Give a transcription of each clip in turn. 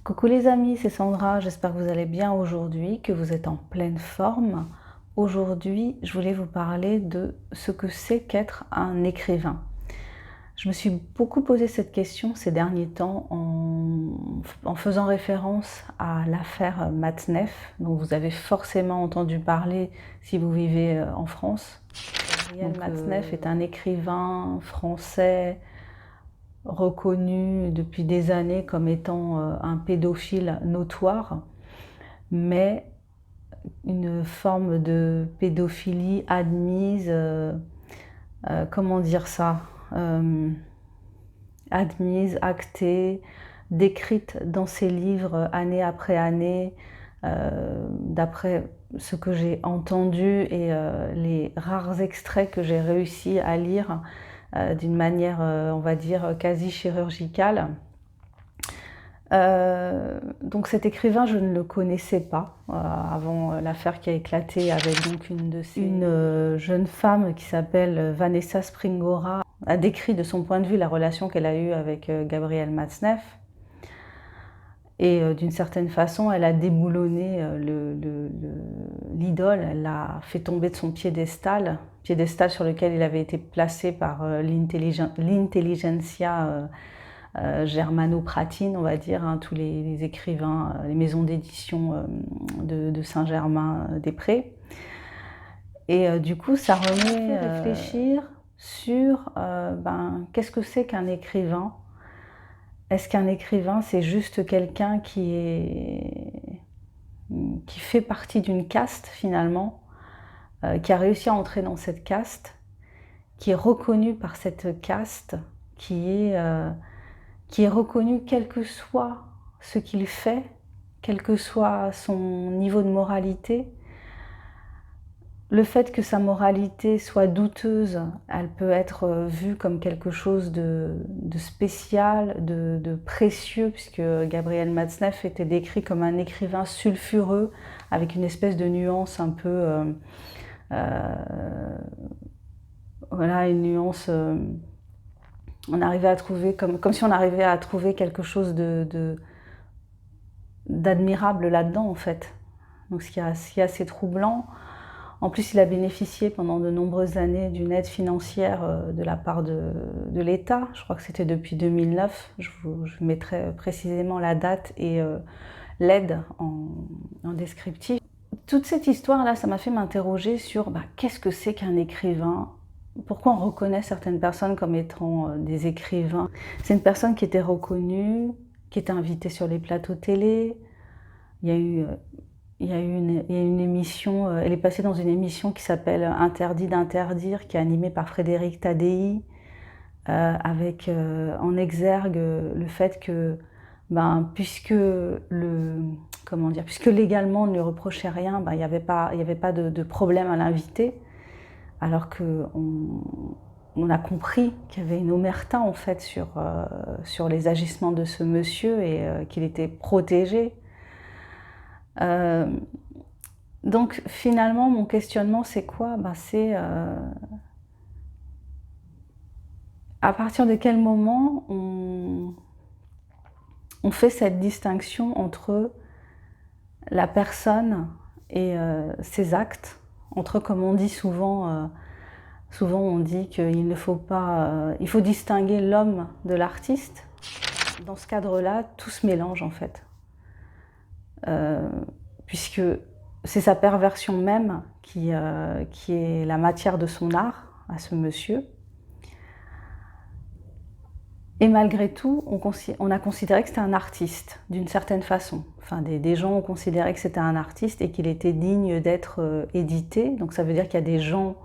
Coucou les amis, c'est Sandra, j'espère que vous allez bien aujourd'hui, que vous êtes en pleine forme. Aujourd'hui, je voulais vous parler de ce que c'est qu'être un écrivain. Je me suis beaucoup posé cette question ces derniers temps en faisant référence à l'affaire Matzneff, dont vous avez forcément entendu parler si vous vivez en France. Gabriel Matzneff est un écrivain français reconnu depuis des années comme étant un pédophile notoire, mais une forme de pédophilie admise, comment dire ça, admise, actée, décrite dans ses livres année après année, d'après ce que j'ai entendu et les rares extraits que j'ai réussi à lire d'une manière, on va dire, quasi chirurgicale. Donc cet écrivain, je ne le connaissais pas avant l'affaire qui a éclaté avec donc une jeune femme qui s'appelle Vanessa Springora, a décrit de son point de vue la relation qu'elle a eue avec Gabriel Matzneff. Et d'une certaine façon, elle a déboulonné l'idole, elle l'a fait tomber de son piédestal sur lequel il avait été placé par l'intelligentsia germano-pratine, on va dire, tous les écrivains, les maisons d'édition de Saint-Germain-des-Prés. Et du coup, ça remet à réfléchir sur qu'est-ce que c'est qu'un écrivain. Est-ce qu'un écrivain, c'est juste quelqu'un qui fait partie d'une caste finalement, qui a réussi à entrer dans cette caste, qui est reconnu par cette caste, qui est reconnu quel que soit ce qu'il fait, quel que soit son niveau de moralité. Le fait que sa moralité soit douteuse, elle peut être vue comme quelque chose de spécial, de précieux, puisque Gabriel Matzneff était décrit comme un écrivain sulfureux, avec une espèce de nuance un peu... voilà, une nuance... on arrivait à trouver, comme si on arrivait à trouver quelque chose d'admirable là-dedans, en fait. Donc ce qui est assez troublant. En plus, il a bénéficié pendant de nombreuses années d'une aide financière de la part de l'État. Je crois que c'était depuis 2009. Je mettrai précisément la date et l'aide en descriptif. Toute cette histoire-là, ça m'a fait m'interroger sur qu'est-ce que c'est qu'un écrivain ? Pourquoi on reconnaît certaines personnes comme étant des écrivains ? C'est une personne qui était reconnue, qui était invitée sur les plateaux télé. Il y a eu une émission, elle est passée dans une émission qui s'appelle Interdit d'interdire, qui est animée par Frédéric Tadei, avec en exergue le fait que, puisque légalement on ne lui reprochait rien, il n'y avait pas de problème à l'inviter, alors qu'on a compris qu'il y avait une omerta en fait sur les agissements de ce monsieur et qu'il était protégé. Donc finalement, mon questionnement, c'est quoi ? C'est à partir de quel moment on fait cette distinction entre la personne et ses actes, entre, comme on dit souvent, on dit qu'il ne faut pas, il faut distinguer l'homme de l'artiste. Dans ce cadre-là, tout se mélange en fait. Puisque c'est sa perversion même qui est la matière de son art à ce monsieur. Et malgré tout, on a considéré que c'était un artiste, d'une certaine façon. Enfin, des gens ont considéré que c'était un artiste et qu'il était digne d'être édité. Donc ça veut dire qu'il y a des gens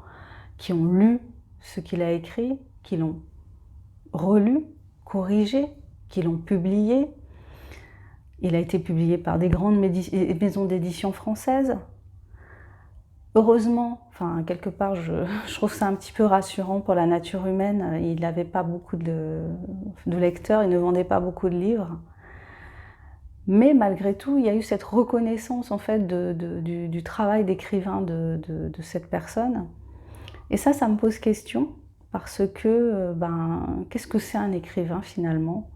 qui ont lu ce qu'il a écrit, qui l'ont relu, corrigé, qui l'ont publié. Il a été publié par des grandes maisons d'édition françaises. Heureusement, quelque part, je trouve ça un petit peu rassurant pour la nature humaine. Il n'avait pas beaucoup de lecteurs, il ne vendait pas beaucoup de livres. Mais malgré tout, il y a eu cette reconnaissance en fait du travail d'écrivain de cette personne. Et ça me pose question, parce que qu'est-ce que c'est un écrivain finalement ?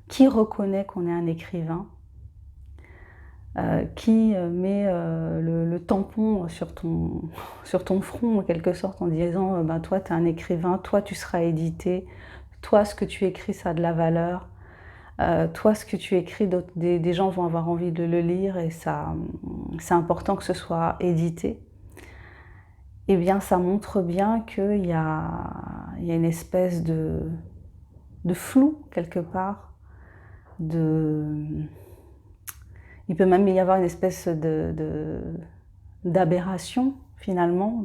Qui reconnaît qu'on est un écrivain ? qui met le tampon sur sur ton front, en quelque sorte, en disant ben, toi, tu es un écrivain, toi, tu seras édité, toi, ce que tu écris, ça a de la valeur, toi, ce que tu écris, des gens vont avoir envie de le lire et c'est important que ce soit édité. Eh bien, ça montre bien qu'il y a une espèce de flou, quelque part, il peut même y avoir une espèce d'aberration, finalement,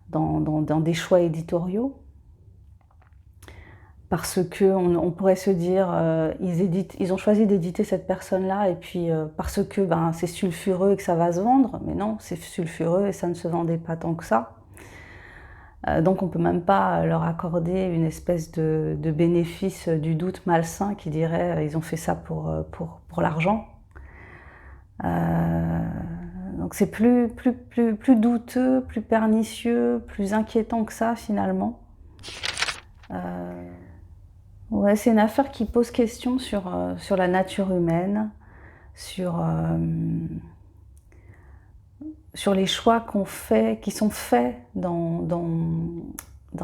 dans des choix éditoriaux. Parce qu'on pourrait se dire, ils ont choisi d'éditer cette personne-là, et puis parce que ben, c'est sulfureux et que ça va se vendre. Mais non, c'est sulfureux et ça ne se vendait pas tant que ça. Donc on ne peut même pas leur accorder une espèce de bénéfice du doute malsain qui dirait ils ont fait ça pour l'argent. Donc c'est plus douteux, plus pernicieux, plus inquiétant que ça finalement. Ouais, c'est une affaire qui pose question sur la nature humaine, sur les choix qui sont faits dans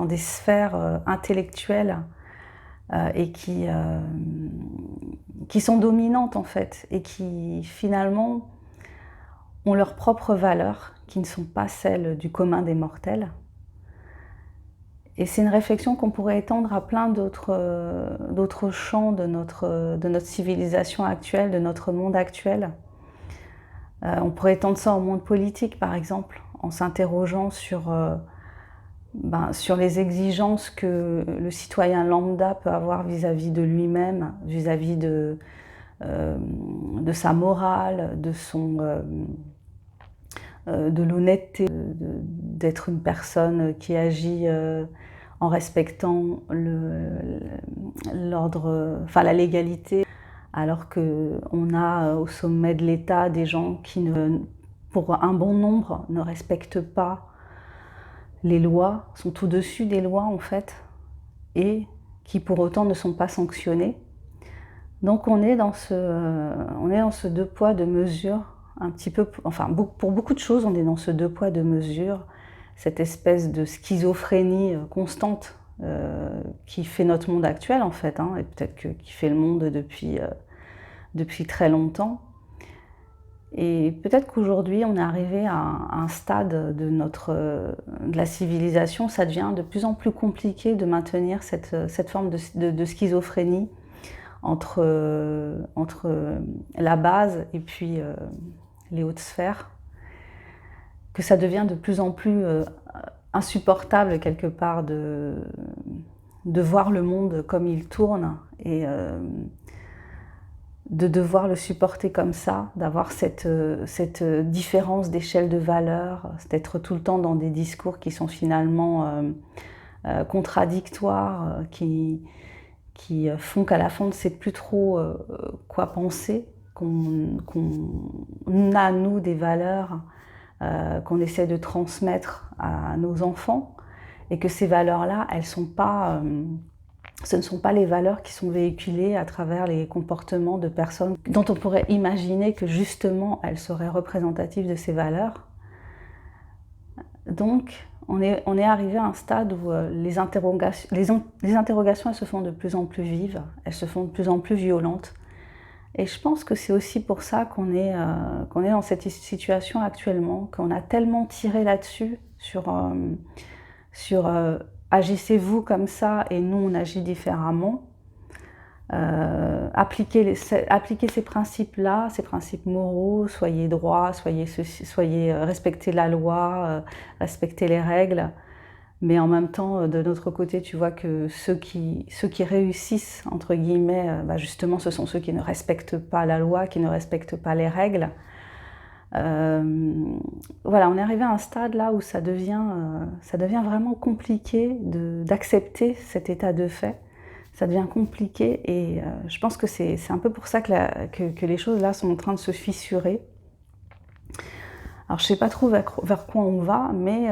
des sphères intellectuelles et qui sont dominantes en fait, et qui finalement ont leurs propres valeurs, qui ne sont pas celles du commun des mortels. Et c'est une réflexion qu'on pourrait étendre à plein d'autres champs de notre civilisation actuelle, de notre monde actuel. On pourrait étendre ça au monde politique, par exemple, en s'interrogeant sur les exigences que le citoyen lambda peut avoir vis-à-vis de lui-même, vis-à-vis de sa morale, de l'honnêteté, d'être une personne qui agit en respectant la légalité, alors qu'on a au sommet de l'État des gens qui, pour un bon nombre, ne respectent pas les lois, sont au-dessus des lois en fait, et qui pour autant ne sont pas sanctionnés. Donc on est dans ce deux poids, deux mesures, un petit peu, enfin pour beaucoup de choses, on est dans ce deux poids, deux mesures, cette espèce de schizophrénie constante qui fait notre monde actuel en fait, et peut-être qui fait le monde depuis très longtemps. Et peut-être qu'aujourd'hui, on est arrivé à un stade de la civilisation, ça devient de plus en plus compliqué de maintenir cette forme de schizophrénie entre la base et puis les hautes sphères, que ça devient de plus en plus insupportable quelque part de voir le monde comme il tourne et de devoir le supporter comme ça, d'avoir cette différence d'échelle de valeur, d'être tout le temps dans des discours qui sont finalement contradictoires, qui font qu'à la fin on ne sait plus trop quoi penser, qu'on a nous des valeurs qu'on essaie de transmettre à nos enfants, et que ces valeurs-là, ce ne sont pas les valeurs qui sont véhiculées à travers les comportements de personnes dont on pourrait imaginer que justement elles seraient représentatives de ces valeurs. Donc on est arrivé à un stade où les interrogations elles se font de plus en plus vives, elles se font de plus en plus violentes. Et je pense que c'est aussi pour ça qu'on est dans cette situation actuellement, qu'on a tellement tiré là-dessus sur agissez-vous comme ça et nous on agit différemment. Appliquez ces principes-là, ces principes moraux, soyez droits, respectez la loi, respectez les règles. Mais en même temps, de notre côté, tu vois que ceux qui réussissent, entre guillemets, justement, ce sont ceux qui ne respectent pas la loi, qui ne respectent pas les règles. Voilà, on est arrivé à un stade là où ça devient vraiment compliqué d'accepter cet état de fait. Ça devient compliqué et je pense que c'est un peu pour ça que les choses là sont en train de se fissurer. Alors je ne sais pas trop vers quoi on va, mais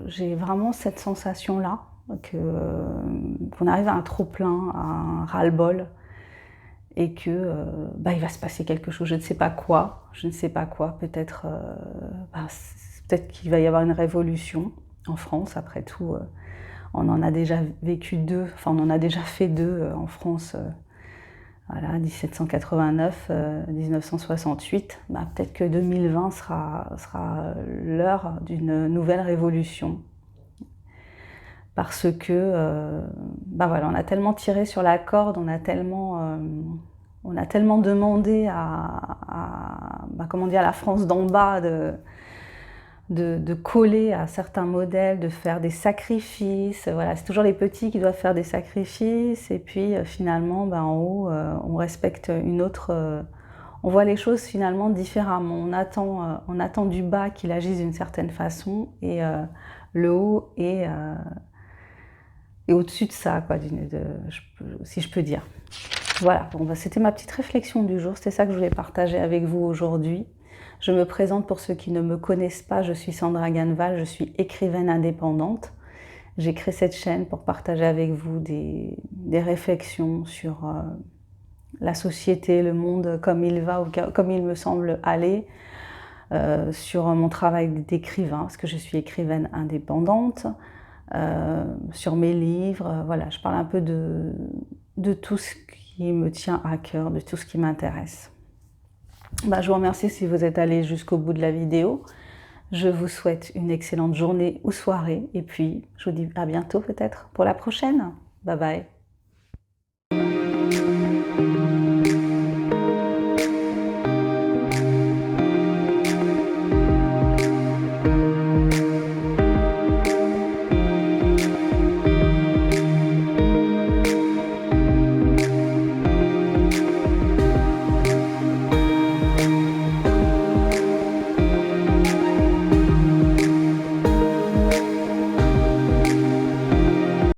j'ai vraiment cette sensation-là, qu'on arrive à un trop-plein, à un ras-le-bol, et que il va se passer quelque chose, je ne sais pas quoi, peut-être peut-être qu'il va y avoir une révolution en France, après tout, on en a déjà vécu deux, enfin on en a déjà fait deux en France, voilà, 1789, 1968, peut-être que 2020 sera l'heure d'une nouvelle révolution. Parce que voilà, on a tellement tiré sur la corde, on a tellement demandé comment dire, à la France d'en bas de coller à certains modèles, de faire des sacrifices. Voilà, c'est toujours les petits qui doivent faire des sacrifices, et puis finalement, en haut, on respecte une autre. On voit les choses finalement différemment. On attend du bas qu'il agisse d'une certaine façon, et le haut est au-dessus de ça, quoi, si je peux dire. Voilà, bon, c'était ma petite réflexion du jour, c'était ça que je voulais partager avec vous aujourd'hui. Je me présente pour ceux qui ne me connaissent pas, je suis Sandra Ganneval, je suis écrivaine indépendante. J'ai créé cette chaîne pour partager avec vous des réflexions sur la société, le monde comme il va, ou comme il me semble aller, sur mon travail d'écrivain, parce que je suis écrivaine indépendante, sur mes livres, voilà, je parle un peu de tout ce qui me tient à cœur, de tout ce qui m'intéresse. Je vous remercie si vous êtes allé jusqu'au bout de la vidéo. Je vous souhaite une excellente journée ou soirée, et puis je vous dis à bientôt peut-être pour la prochaine. Bye bye.